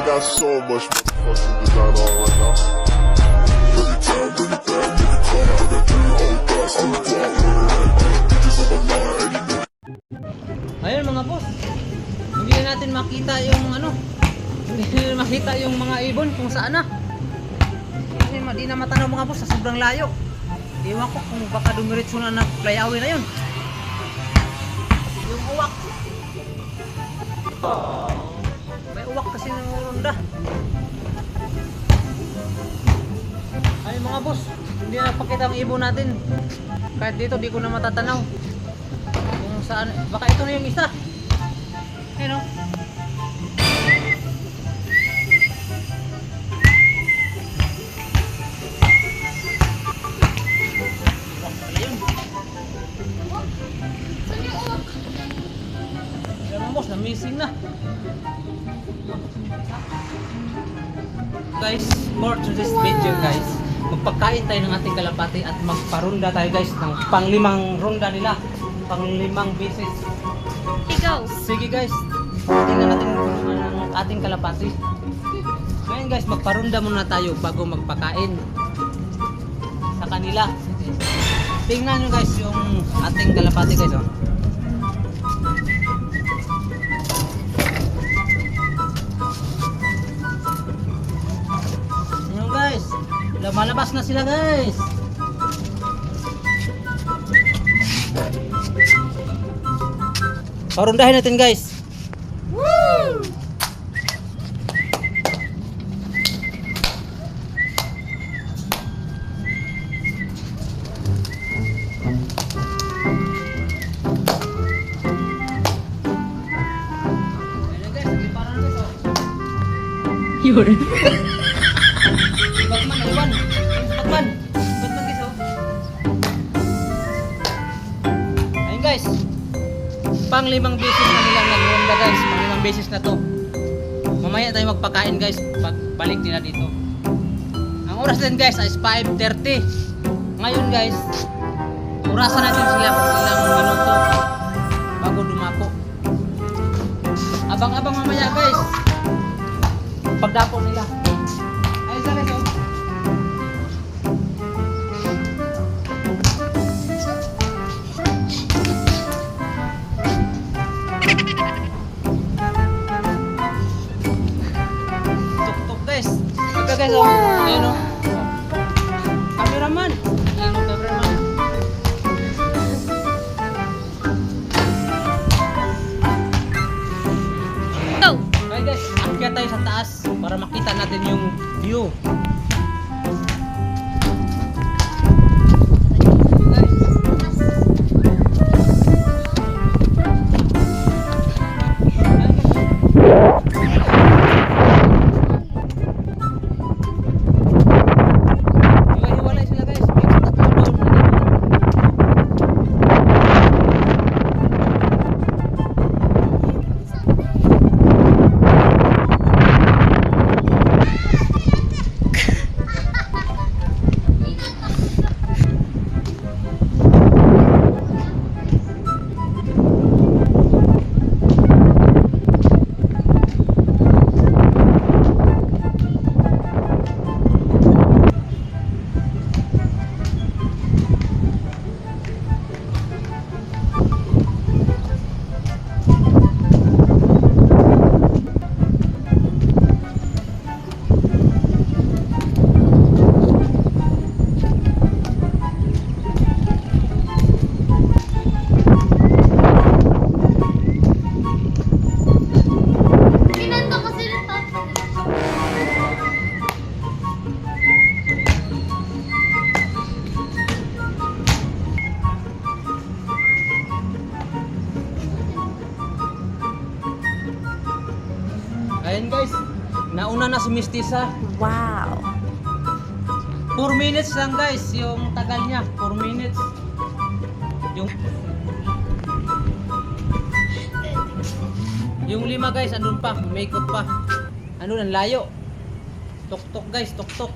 got so much motherfucking design on right now. Bring it down, bring it back, make it come. I got 3 whole thoughts on the block, running like bitches on my line, and you know. Ayun mga boss, hindi na natin makita yung hindi na makita yung mga ibon kung saan na. Kasi di na matanaw mga boss sa sobrang layo. Iwan ko kung baka dumiretso na na flyaway na yun. Yung uwak. May uwak kasi ng ronda. Ayun mga boss, hindi na pakita ang ibon natin. Kahit dito di ko na matatanaw kung saan. Baka ito na yung isa. Ayun o. Boss, na-missing na. Guys, for today's video guys, magpagkain tayo ng ating kalapati at magparunda tayo guys ng pang-5 ronda nila. Pang-5 beses. Sige guys, tingnan natin ang ating kalapati. Ngayon guys, magparunda muna tayo bago magpakain sa kanila. Tingnan nyo guys yung ating kalapati guys oh. Guys, lumalabas na sila guys. Parundahin natin guys. Woo! Yun. Batman guys oh. Ayun guys, pang-5 beses na nilang nag-ronda guys. Pang-5 beses na to. Mamaya tayo magpakain guys pag balik nila dito. Ang oras din guys is 5:30. Ngayon guys, orasan natin sila kung ilang minuto bago dumapo. Abang-abang mamaya guys pagdapo nila. Ayun sa guys oh. Guys, oh. Ayun oh. Cameraman. Ayun oh, cameraman. Go. Okay guys, akyat tayo sa taas para makita natin yung view. Ayan guys, nauna na si Mistisa. Wow. 4 minutes lang guys, yung tagal niya, 4 minutes. Yung 5 guys, andun pa, may ikot pa. Andun, ang layo. Tok-tok guys, tok-tok.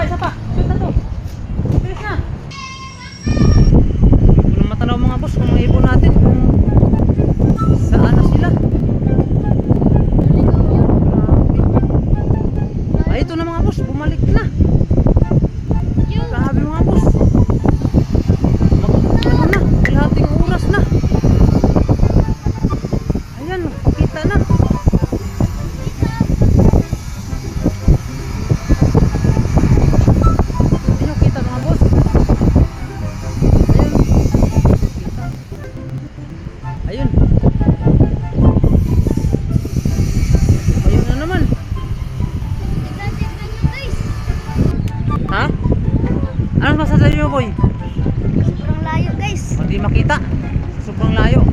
Isa pa. Shoot na to. Bilis na. Hindi ko na matanaw mga boss kung may ibon natin. kahoy. Sobrang layo guys. Hindi makita. Sobrang layo.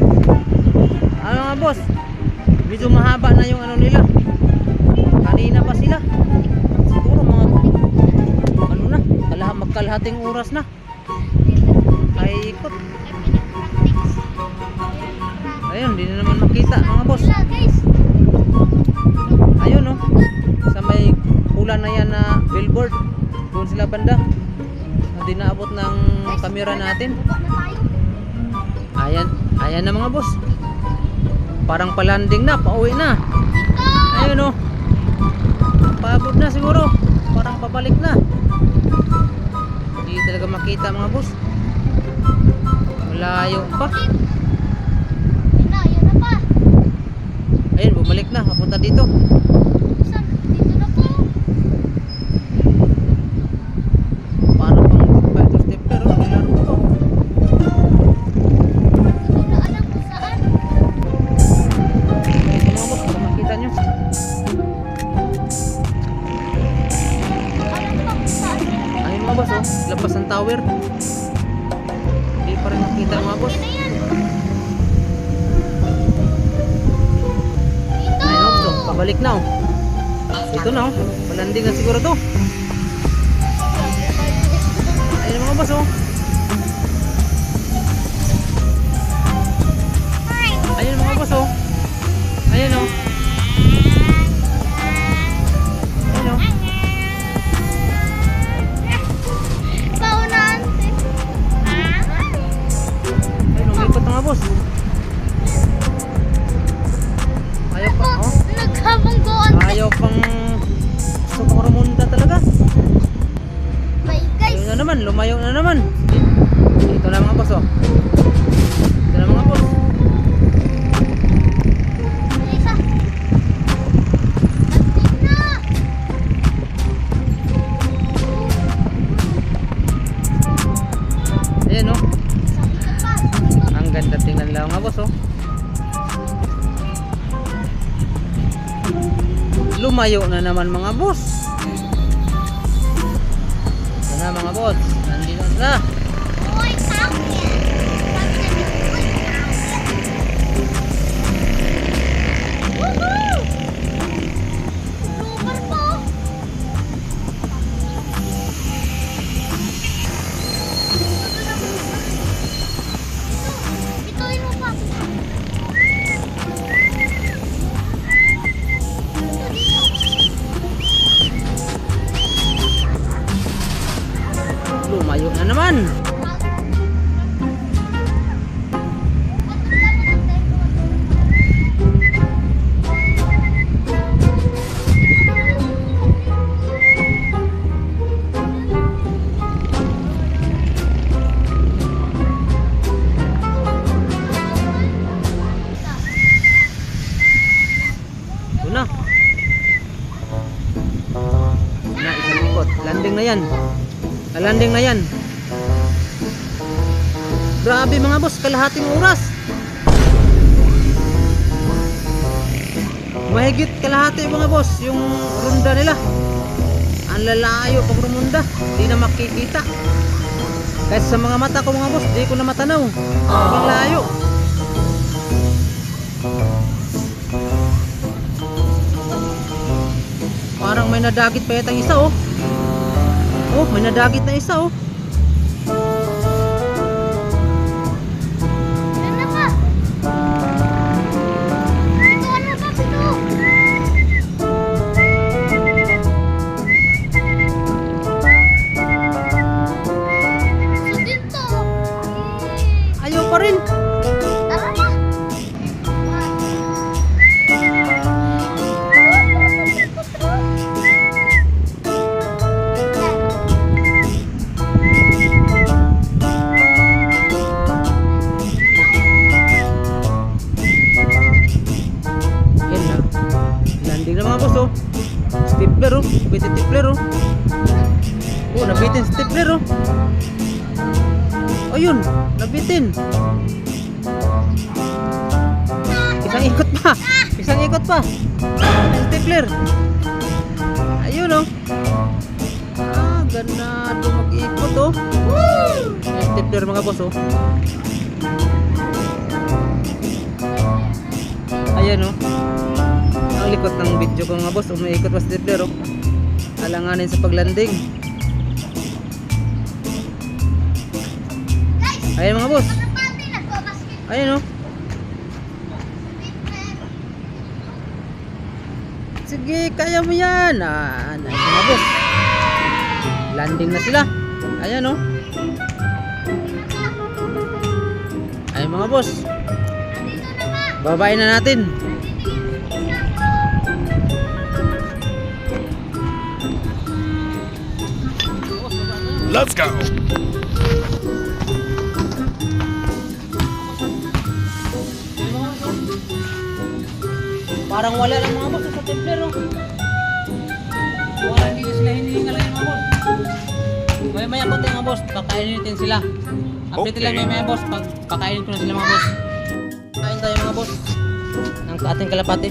Ano nga boss? Medyo mahaba na yung ano nila. Kanina pa sila. Siguro mga ano na, magkalahating oras na. Ay ikot. Ayun, hindi na naman makita mga boss. Wala guys. Ayun oh. Sa may pula na yan na billboard. Doon sila banda. Hindi naabot ng kamera natin. Baba na tayo. Ayan na mga boss. Parang palanding na, pauwi na. Ayun oh. Paabot na siguro. Parang pabalik na. Hindi talaga makita mga boss. Malayo pa. Yun na pa. Ayun, bumalik na. Papunta dito. Saan? Dito na po. Paano pang magpaito step pero nilaro ko. Hindi na alam kung saan. Ito mga boss, para makita nyo. Alam pa kung saan. Ayun mga boss oh, labas ng tower. Hindi pa rin makita mga boss. Ano yan? Ayun oh, so, pabalik na oh. Ito na oh, palanding na siguro to. Ayun mga boss oh. Ayun mga boss oh. Ayun oh. Ayun oh. Paunahan si. Ayun, umikot na nga boss. Ayaw pa, oh. Naghabunggoan. Ayaw pang sumurumunta talaga. Bye guys. Ayun na naman, lumayo na naman. Ito na mga boss, oh. Ito na mga boss. Isa. Lanting na. Ayan, oh. Sakit pa. Ang ganda tingnan lang mga boss, oh. Lumayo na naman mga boss. Ito na mga boss. Nandito na. Uy, tawag yan. Woohoo! Lugar po. Bituin mo pa. Lumayo na naman. Ito na. Na, isang ikot. Landing na yan. Landing na yan. Grabe mga boss, kalahating oras. Mahigit kalahati mga boss yung runda nila. Ang lalayo pag rumunda, di na makikita. Kahit sa mga mata ko mga boss, di ko na matanaw. Ang layo. Parang may nadagit pa yatang isa oh. Oh, may nadagit na isa oh. Yan na pa. Ito, ano pa ito? So dito. Ayaw pa rin. Tara na. Yan na. Landing na mga boss oh. Stapler oh. Pwede stapler oh. Oh, nabitin stapler oh. Ayun, nabitin. Isang ikot pa. Isang ikot pa. Stapler. Ayun oh. Ah, ganado mag-ikot oh. stapler mga boss, oh. Ayan, oh. Ang likot ng video ko mga boss, umiikot pa stapler, oh. Alanganin sa paglanding. Ayan mga boss. Ayan, oh. Sige, kaya mo yan. Nice mga boss. Landing na sila. Ayan, oh. Ayan mga boss. Babain na natin. Let's go. Parang wala lang mga boss sa templer, oh. Wala, hindi sila hinihingal lang mga boss. Maya konti mga boss, pakainin natin sila. Update lang maya boss, pakainin ko na sila mga boss. Kain tayo mga boss ng ating kalapati.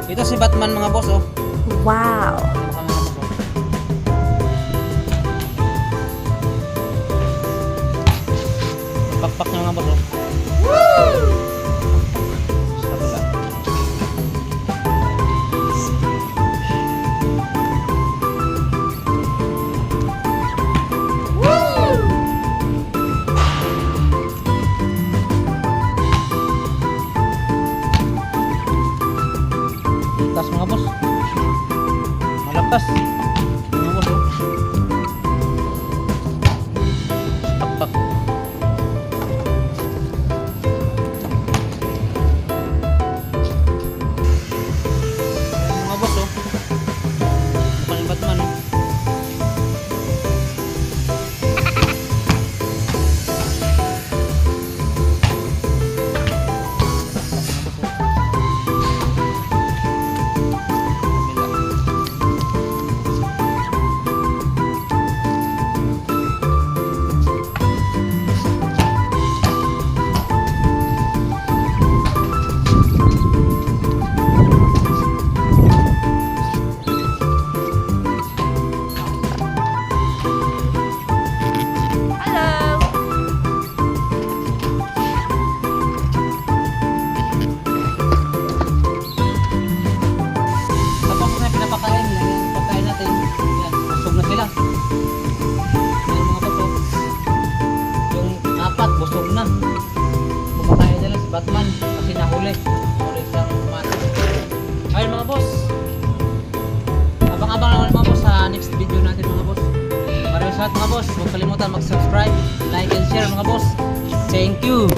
Ito si Batman mga boss, oh. Wow. Pakpak niya mga boss, oh. Malakas mga boss. Malakas. Mga boss, oh. Pakpak. Mga boss, oh. Mukha ni Batman, oh. Hello. Tapos na pinapakain, yan pagkain natin. Yan, busog na sila. Yan mga boss, oh. Yung apat, busog na. Kumakain nila si Batman kasi nahuli. Nahuli siyang man. Ayun mga boss. Abang-abang naman mga boss, ha. sa lahat mga boss. Huwag kalimutan mag-subscribe, like and share mga boss. Thank you.